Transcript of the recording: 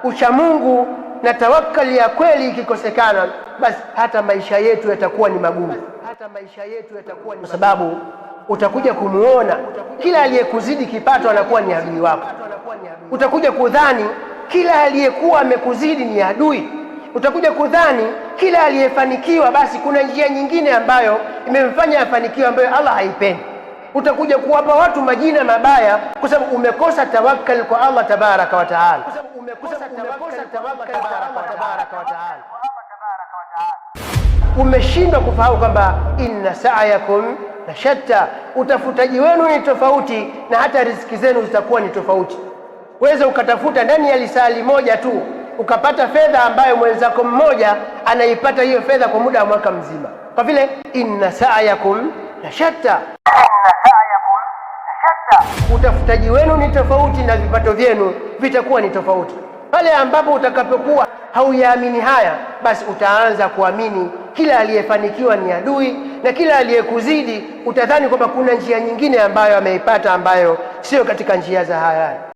uchamungu na tawakkali ya kweli ikikosekana, basi hata maisha yetu yatakuwa ni magumu, kwa sababu utakuja kumuona kila aliyekuzidi kipato anakuwa ni adui wako. Utakuja kudhani kila aliyekuwa amekuzidi ni adui. Utakuja kudhani kila aliyefanikiwa basi kuna njia nyingine ambayo imemfanya afanikiwe, ambayo Allah haipendi. Utakuja kuwapa watu majina mabaya kwa sababu umekosa tawakkal kwa Allah tabaraka wa taala. Umeshindwa kufahamu kwamba inna sa'yakum la shatta, utafutaji wenu ni tofauti na hata riziki zenu zitakuwa ni tofauti. Uweze ukatafuta ndani ya lisali moja tu ukapata fedha ambayo mwenzako mmoja anaipata hiyo fedha kwa muda wa mwaka mzima, kwa vile inna sa'yakum la shatta, utafutaji wenu ni tofauti na vipato vyenu vitakuwa ni tofauti. Pale ambapo utakapokuwa hauyaamini haya, basi utaanza kuamini kila aliyefanikiwa ni adui, na kila aliyekuzidi utadhani kwamba kuna njia nyingine ambayo ameipata ambayo sio katika njia za haya.